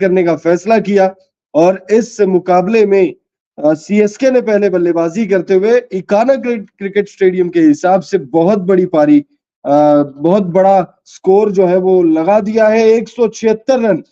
करने का फैसला किया और इस मुकाबले में सीएसके ने पहले बल्लेबाजी करते हुए इकाना क्रिकेट स्टेडियम के हिसाब से बहुत बड़ी पारी, बहुत बड़ा स्कोर जो है वो लगा दिया है। 176 रन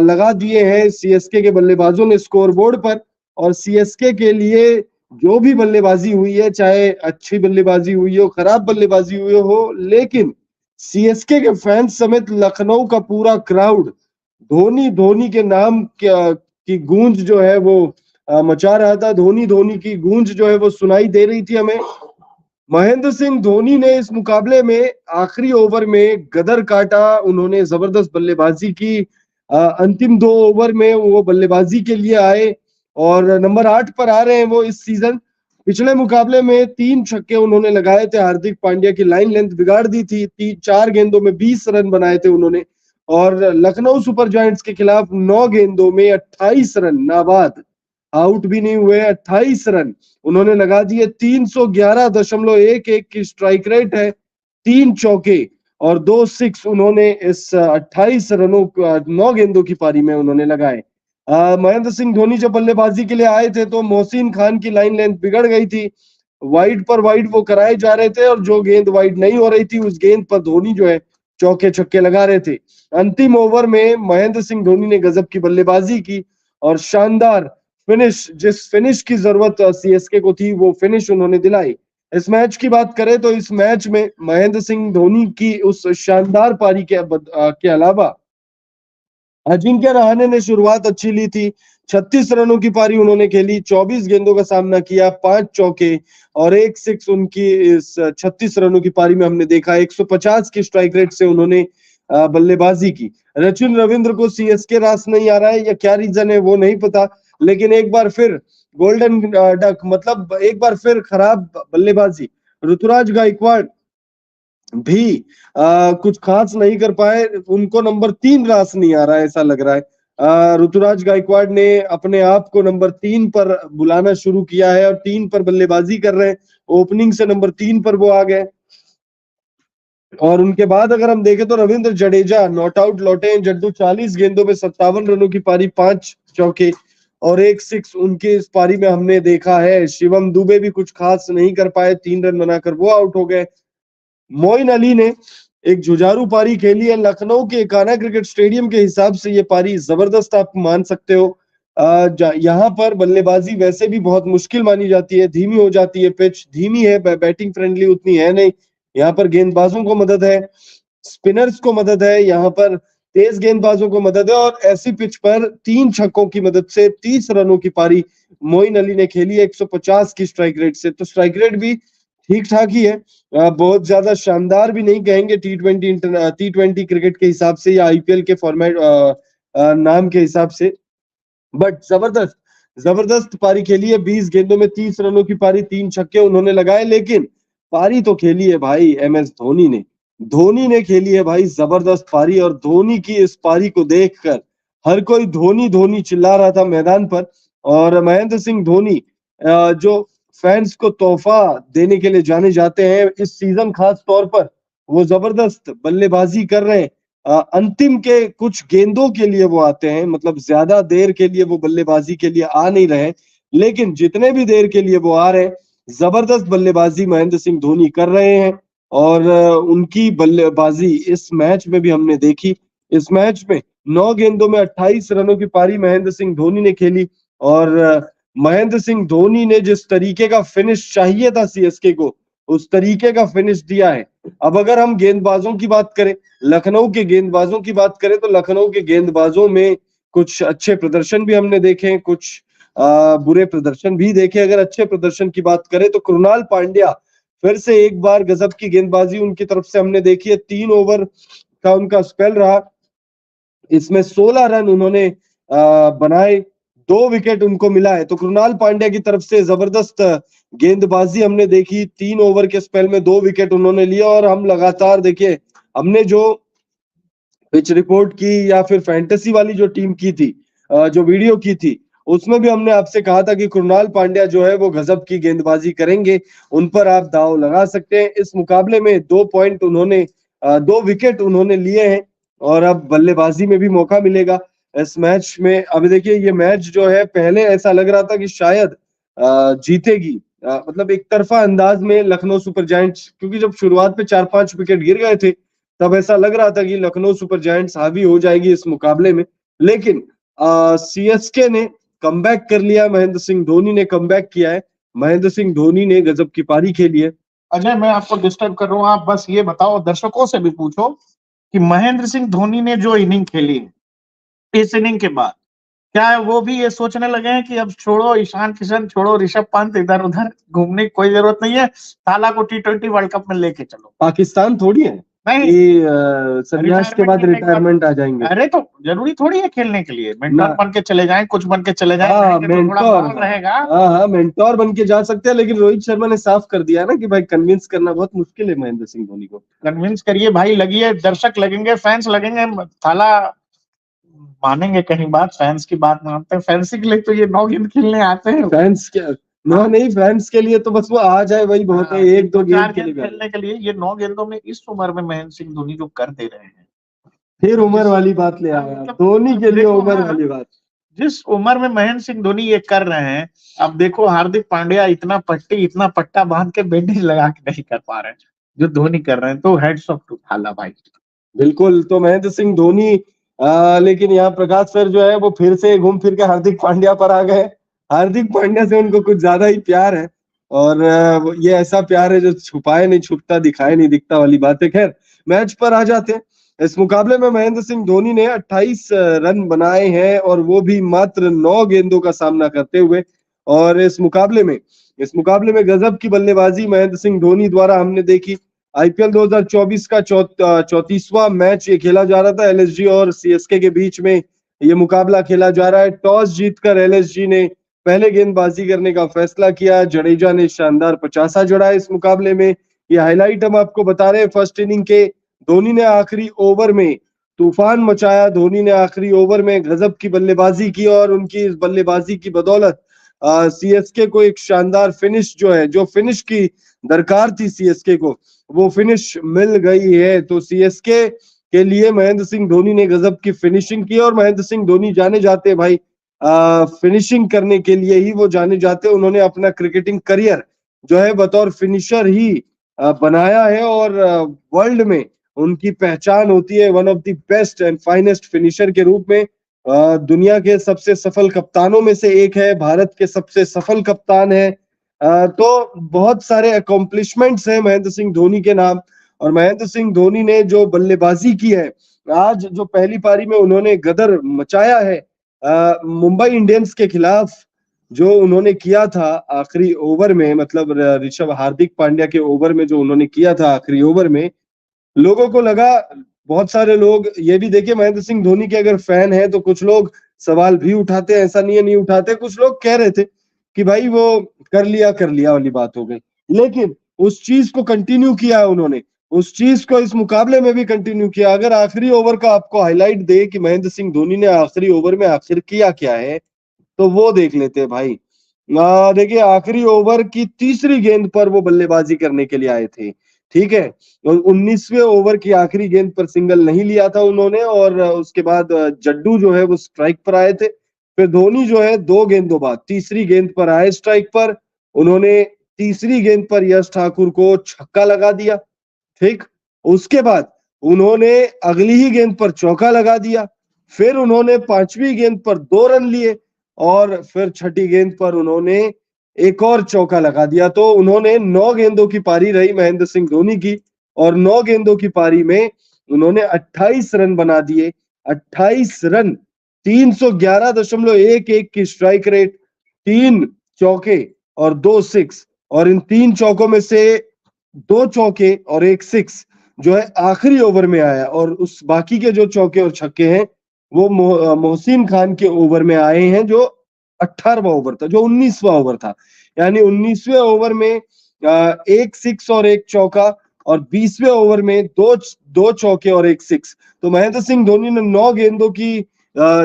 लगा दिए हैं सीएसके के बल्लेबाजों ने स्कोर बोर्ड पर। और सीएसके के लिए जो भी बल्लेबाजी हुई है, चाहे अच्छी बल्लेबाजी हुई हो, खराब बल्लेबाजी हुई हो, लेकिन सीएसके के फैंस समेत लखनऊ का पूरा क्राउड धोनी धोनी के नाम की गूंज जो है वो मचा रहा था। धोनी धोनी की गूंज जो है वो सुनाई दे रही थी हमें। महेंद्र सिंह धोनी ने इस मुकाबले में आखिरी ओवर में गदर काटा, उन्होंने जबरदस्त बल्लेबाजी की। अंतिम 2 ओवर में वो बल्लेबाजी के लिए आए और नंबर 8 पर आ रहे हैं वो इस सीजन। पिछले मुकाबले में 3 छक्के उन्होंने लगाए थे, हार्दिक पांड्या की लाइन लेंथ बिगाड़ दी थी। 4 गेंदों में 20 रन बनाए थे उन्होंने। और लखनऊ सुपर जायंट्स के खिलाफ 9 गेंदों में 28 रन, नाबाद, आउट भी नहीं हुए, 28 रन उन्होंने लगा दिए। 311.11 की स्ट्राइक रेट है, 3 चौके और 2 सिक्स उन्होंने इस 28 रनों 9 गेंदों की पारी में उन्होंने लगाए। महेंद्र सिंह धोनी जब बल्लेबाजी के लिए आए थे तो मोहसिन खान की लाइन लेंथ बिगड़ गई थी, वाइड पर वाइड वो कराए जा रहे थे और जो गेंद वाइड नहीं हो रही थी उस गेंद पर धोनी जो है चौके छक्के लगा रहे थे। अंतिम ओवर में महेंद्र सिंह धोनी ने गजब की बल्लेबाजी की और शानदार फिनिश, जिस फिनिश की जरूरत सीएसके को थी वो फिनिश उन्होंने दिलाई। इस मैच की बात करें तो इस मैच में महेंद्र सिंह धोनी की उस शानदार पारी के अलावा अजिंक्य रहाणे ने शुरुआत अच्छी ली थी। 36 रनों की पारी उन्होंने खेली, 24 गेंदों का सामना किया, 5 चौके और 1 सिक्स उनकी इस 36 रनों की पारी में हमने देखा। 150 की स्ट्राइक रेट से उन्होंने बल्लेबाजी की। सचिन रविंद्र को सीएसके रास नहीं आ रहा है या क्या रीजन है वो नहीं पता, लेकिन एक बार फिर गोल्डन डक, मतलब एक बार फिर खराब बल्लेबाजी। ऋतुराज गायकवाड़ भी कुछ खास नहीं कर पाए, उनको नंबर 3 रास नहीं आ रहा है ऐसा लग रहा है। ऋतुराज गायकवाड़ ने अपने आप को नंबर 3 पर बुलाना शुरू किया है और 3 पर बल्लेबाजी कर रहे हैं। ओपनिंग से नंबर 3 पर वो आ गए। और उनके बाद अगर हम देखें तो रविंद्र जडेजा नॉट आउट लौटे हैं। जड्डू 40 गेंदों में 57 रनों की पारी, 5 चौके और 1 सिक्स उनके इस पारी में हमने देखा है। शिवम दुबे भी कुछ खास नहीं कर पाए, 3 रन बनाकर वो आउट हो गए। मोइन अली ने एक जुझारू पारी खेली है। लखनऊ के इकाना क्रिकेट स्टेडियम के हिसाब से ये पारी जबरदस्त आप मान सकते हो। यहाँ पर बल्लेबाजी वैसे भी बहुत मुश्किल मानी जाती है, धीमी हो जाती है, पिच धीमी है, बैटिंग फ्रेंडली उतनी है नहीं। यहाँ पर गेंदबाजों को मदद है, स्पिनर्स को मदद है, यहाँ पर तेज गेंदबाजों को मदद है और ऐसी पिच पर 3 छक्कों की मदद से 30 रनों की पारी मोइन अली ने खेली 150 की स्ट्राइक रेट से। तो स्ट्राइक रेट भी ठीक ठाक ही है, बहुत ज्यादा शानदार भी नहीं कहेंगे T20 क्रिकेट के हिसाब से या आईपीएल के फॉर्मेट नाम के हिसाब से, बट जबरदस्त जबरदस्त पारी खेली है। 20 गेंदों में 30 रनों की पारी, 3 छक्के उन्होंने लगाए। लेकिन पारी तो खेली है भाई एमएस धोनी ने खेली है भाई जबरदस्त पारी। और धोनी की इस पारी को देखकर हर कोई धोनी धोनी चिल्ला रहा था मैदान पर। और महेंद्र सिंह धोनी जो फैंस को तोहफा देने के लिए जाने जाते हैं इस सीजन, खास तौर पर वो जबरदस्त बल्लेबाजी कर रहे हैं। अंतिम के कुछ गेंदों के लिए वो आते हैं, मतलब ज्यादा देर के लिए वो बल्लेबाजी के लिए आ नहीं रहे, लेकिन जितने भी देर के लिए वो आ रहे हैं जबरदस्त बल्लेबाजी महेंद्र सिंह धोनी कर रहे हैं। और उनकी बल्लेबाजी इस मैच में भी हमने देखी। इस मैच में 9 गेंदों में 28 रनों की पारी महेंद्र सिंह धोनी ने खेली और महेंद्र सिंह धोनी ने जिस तरीके का फिनिश चाहिए था सीएसके को, उस तरीके का फिनिश दिया है। अब अगर हम गेंदबाजों की बात करें, लखनऊ के गेंदबाजों की बात करें, तो लखनऊ के गेंदबाजों में कुछ अच्छे प्रदर्शन भी हमने देखे, कुछ बुरे प्रदर्शन भी देखे। अगर अच्छे प्रदर्शन की बात करें तो कृणाल पांड्या फिर से एक बार गजब की गेंदबाजी उनकी तरफ से हमने देखी है। 3 ओवर का उनका स्पेल रहा, इसमें 16 रन उन्होंने बनाए, 2 विकेट उनको मिला है। तो कृणाल पांड्या की तरफ से जबरदस्त गेंदबाजी हमने देखी। 3 ओवर के स्पेल में 2 विकेट उन्होंने लिया। और हम लगातार देखिए, हमने जो पिच रिपोर्ट की या फिर फैंटेसी वाली जो टीम की थी, जो वीडियो की थी, उसमें भी हमने आपसे कहा था कि कृणाल पांड्या जो है वो गजब की गेंदबाजी करेंगे, उन पर आप दाव लगा सकते हैं। इस मुकाबले में 2 पॉइंट उन्होंने 2 विकेट उन्होंने लिए हैं और अब बल्लेबाजी में भी मौका मिलेगा। इस मैच में। अभी देखिए ये मैच जो है पहले ऐसा लग रहा था कि शायद जीतेगी, मतलब एक तरफा अंदाज में लखनऊ सुपर जायंट्स, क्योंकि जब शुरुआत पे 4-5 विकेट गिर गए थे तब ऐसा लग रहा था कि लखनऊ सुपर जायंट्स हावी हो जाएगी इस मुकाबले में। लेकिन सीएसके ने कमबैक कर लिया, महेंद्र सिंह धोनी ने कमबैक किया है, महेंद्र सिंह धोनी ने गजब की पारी खेली है। अजय, मैं आपको डिस्टर्ब कर रहा हूँ, आप बस ये बताओ, दर्शकों से भी पूछो कि महेंद्र सिंह धोनी ने जो इनिंग खेली, इस इनिंग के बाद क्या वो भी ये सोचने लगे हैं कि अब छोड़ो ईशान किशन, छोड़ो ऋषभ पंत, इधर उधर घूमने की कोई जरूरत नहीं है, थाला को T20 वर्ल्ड कप में लेके चलो? पाकिस्तान थोड़ी है नहीं, कि संन्यास के बाद रिटायरमेंट रिटायरमेंट आ जाएंगे। अरे तो जरूरी थोड़ी है खेलने के लिए, मेंटोर ना, बन के चले जाएं, कुछ बन के चले जाएं, हाँ रहेंगे तो थोड़ा मेंटोर, माहौल रहेगा। हाँ मेंटोर बन के जा सकते हैं, लेकिन रोहित शर्मा ने साफ कर दिया ना कि भाई कन्विंस करना बहुत मुश्किल है महेंद्र सिंह धोनी को। कन्विंस करिए भाई, लगिए, दर्शक लगेंगे, फैंस लगेंगे, थाला मानेंगे कहीं बात, फैंस की बात मानते हैं, फैंस के लिए तो ये 9 गेंद खेलने आते हैं। फैंस के नो नहीं, फैंस के लिए तो बस वो आ जाए वही बहुत है, एक दो गेंद खेलने के लिए ये 9 गेंदों में इस उम्र में महेंद्र सिंह धोनी जो कर दे रहे हैं, फिर उम्र वाली बात ले आया धोनी के लिए, उम्र वाली बात। जिस उम्र में महेंद्र सिंह धोनी ये कर रहे हैं, अब देखो हार्दिक पांड्या इतना पट्टा बांध के बैंडेज लगा के नहीं कर पा रहे हैं जो धोनी कर रहे हैं, तो हेड्स ऑफ टू थाला भाई। बिल्कुल, तो महेंद्र सिंह धोनी, लेकिन यहाँ प्रकाश सर जो है वो फिर से घूम फिर के हार्दिक पांड्या पर आ गए। हार्दिक पांड्या से उनको कुछ ज्यादा ही प्यार है, और ये ऐसा प्यार है जो छुपाए नहीं छुपता, दिखाए नहीं दिखता वाली बात है। खैर मैच पर आ जाते हैं। इस मुकाबले में महेंद्र सिंह धोनी ने 28 रन बनाए हैं, और वो भी मात्र 9 गेंदों का सामना करते हुए। और इस मुकाबले में गजब की बल्लेबाजी महेंद्र सिंह धोनी द्वारा हमने देखी। आईपीएल 2024 का 34वां मैच ये खेला जा रहा था, एलएसजी और सीएसके के बीच में ये मुकाबला खेला जा रहा है। टॉस जीतकर एलएसजी ने पहले गेंदबाजी करने का फैसला किया। जडेजा ने शानदार 50 जड़ा इस मुकाबले में। ये हाईलाइट हम आपको बता रहे हैं फर्स्ट इनिंग के। धोनी ने आखिरी ओवर में तूफान मचाया, धोनी ने आखिरी ओवर में गजब की बल्लेबाजी की, और उनकी इस बल्लेबाजी की बदौलत सीएसके को एक शानदार फिनिश जो फिनिश की दरकार थी सीएसके को, वो फिनिश मिल गई है। तो सीएसके के लिए महेंद्र सिंह धोनी ने गजब की फिनिशिंग की, और महेंद्र सिंह धोनी जाने जाते भाई फिनिशिंग करने के लिए ही वो जाने जाते। उन्होंने अपना क्रिकेटिंग करियर जो है बतौर फिनिशर ही बनाया है, और वर्ल्ड में उनकी पहचान होती है one of the best and finest finisher के रूप में। दुनिया के सबसे सफल कप्तानों में से एक है, भारत के सबसे सफल कप्तान है। तो बहुत सारे अकॉम्प्लिशमेंट्स हैं महेंद्र सिंह धोनी के नाम। और महेंद्र सिंह धोनी ने जो बल्लेबाजी की है आज, जो पहली पारी में उन्होंने गदर मचाया है मुंबई इंडियंस के खिलाफ, जो उन्होंने किया था आखिरी ओवर में, मतलब ऋषभ हार्दिक पांड्या के ओवर में जो उन्होंने किया था आखिरी ओवर में, लोगों को लगा, बहुत सारे लोग ये भी देखिए महेंद्र सिंह धोनी के अगर फैन है तो कुछ लोग सवाल भी उठाते हैं, ऐसा नहीं है नहीं उठाते। कुछ लोग कह रहे थे कि भाई वो कर लिया वाली बात हो गई, लेकिन उस चीज को कंटिन्यू किया उन्होंने, उस चीज को इस मुकाबले में भी कंटिन्यू किया। अगर आखिरी ओवर का आपको हाईलाइट दे कि महेंद्र सिंह धोनी ने आखिरी ओवर में आखिर किया क्या है, तो वो देख लेते हैं भाई। देखिए आखिरी ओवर की तीसरी गेंद पर वो बल्लेबाजी करने के लिए आए थे, ठीक है। 19वें ओवर की आखिरी गेंद पर सिंगल नहीं लिया था उन्होंने, और उसके बाद जड्डू जो है वो स्ट्राइक पर आए थे। फिर धोनी जो है 2 गेंदों बाद तीसरी गेंद पर आए स्ट्राइक पर, उन्होंने तीसरी गेंद पर यश ठाकुर को छक्का लगा दिया, ठीक। उसके बाद उन्होंने अगली ही गेंद पर चौका लगा दिया, फिर उन्होंने 5वीं गेंद पर 2 रन लिए, और फिर छठी गेंद पर उन्होंने एक और चौका लगा दिया। तो उन्होंने 9 गेंदों की पारी रही महेंद्र सिंह धोनी की, और 9 गेंदों की पारी में उन्होंने 28 रन बना दिए। 28 रन, 311.11 की स्ट्राइक रेट, 3 चौके और 2 सिक्स, और इन 3 चौकों में से 2 चौके और 1 सिक्स जो है आखिरी ओवर में आया, और उस बाकी के जो चौके और छक्के हैं वो मोहसिन खान के ओवर में आए हैं, जो 18वां ओवर था, जो 19वां ओवर था। यानी 19वें ओवर में 1 सिक्स और 1 चौका, और 20वें ओवर में दो चौके और 1 सिक्स। तो महेंद्र सिंह धोनी ने 9 गेंदों की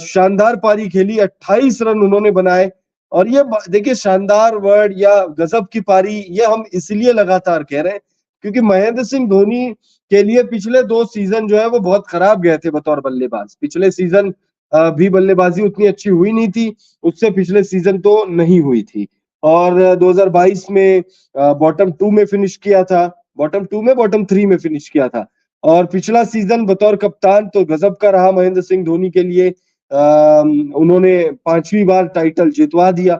शानदार पारी खेली, 28 रन उन्होंने बनाए। और ये देखिए शानदार वर्ड या गजब की पारी ये हम इसलिए लगातार कह रहे हैं क्योंकि महेंद्र सिंह धोनी के लिए पिछले 2 सीजन जो है वो बहुत खराब गए थे बतौर बल्लेबाज। पिछले सीजन भी बल्लेबाजी उतनी अच्छी हुई नहीं थी, उससे पिछले सीजन तो नहीं हुई थी। और 2022 में बॉटम 2 में फिनिश किया था, बॉटम 2 में बॉटम 3 में फिनिश किया था। और पिछला सीजन बतौर कप्तान तो गजब का रहा महेंद्र सिंह धोनी के लिए। उन्होंने 5वीं बार टाइटल जितवा दिया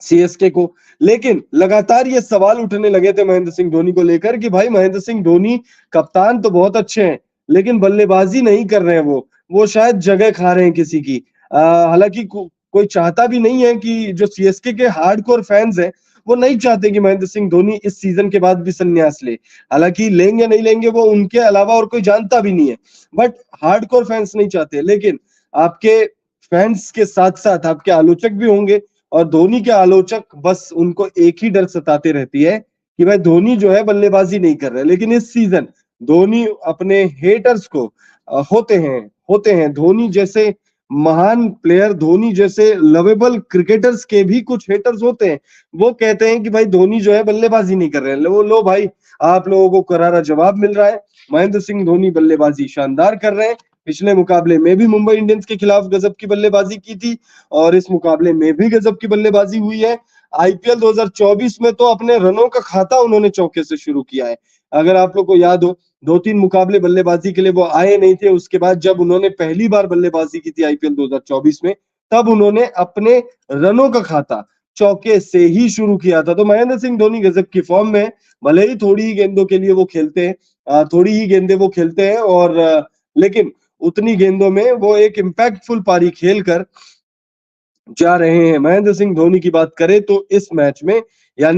सीएसके को। लेकिन लगातार ये सवाल उठने लगे थे महेंद्र सिंह धोनी को लेकर कि भाई महेंद्र सिंह धोनी कप्तान तो बहुत अच्छे हैं, लेकिन बल्लेबाजी नहीं कर रहे हैं, वो शायद जगह खा रहे हैं किसी की। हालांकि कोई चाहता भी नहीं है कि जो सीएसके के हार्डकोर फैंस हैं वो नहीं चाहते कि महेंद्र सिंह धोनी इस सीजन के बाद भी संन्यास ले। हालांकि लेंगे नहीं लेंगे वो उनके अलावा और कोई जानता भी नहीं है, बट हार्डकोर फैंस नहीं चाहते। लेकिन आपके फैंस के साथ साथ आपके आलोचक भी होंगे, और धोनी के आलोचक बस उनको एक ही डर सताते रहती है कि भाई धोनी जो है बल्लेबाजी नहीं कर रहे। लेकिन इस सीजन धोनी अपने हेटर्स को होते हैं धोनी जैसे महान प्लेयर, धोनी जैसे लवेबल क्रिकेटर्स के भी कुछ हेटर्स होते हैं। वो कहते हैं कि भाई धोनी जो है बल्लेबाजी नहीं कर रहे हैं। लो भाई, आप लोगों को करारा जवाब मिल रहा है। महेंद्र सिंह धोनी बल्लेबाजी शानदार कर रहे हैं। पिछले मुकाबले में भी मुंबई इंडियंस के खिलाफ गजब की बल्लेबाजी की थी, और इस मुकाबले में भी गजब की बल्लेबाजी हुई है। आईपीएल 2024 में तो अपने रनों का खाता उन्होंने चौके से शुरू किया है। अगर आप लोग को याद हो, 2-3 मुकाबले बल्लेबाजी के लिए वो आए नहीं थे। उसके बाद जब उन्होंने पहली बार बल्लेबाजी की थी आईपीएल 2024 में, तब उन्होंने अपने रनों का खाता चौके से ही शुरू किया था। तो महेंद्र सिंह धोनी गजब की फॉर्म में, भले ही थोड़ी ही गेंदों के लिए वो खेलते हैं, थोड़ी ही गेंदें वो खेलते हैं, और लेकिन उतनी गेंदों में वो एक इम्पैक्टफुल पारी खेलकर जा रहे हैं। महेंद्र सिंह धोनी की बात करें तो इस मैच में, यानी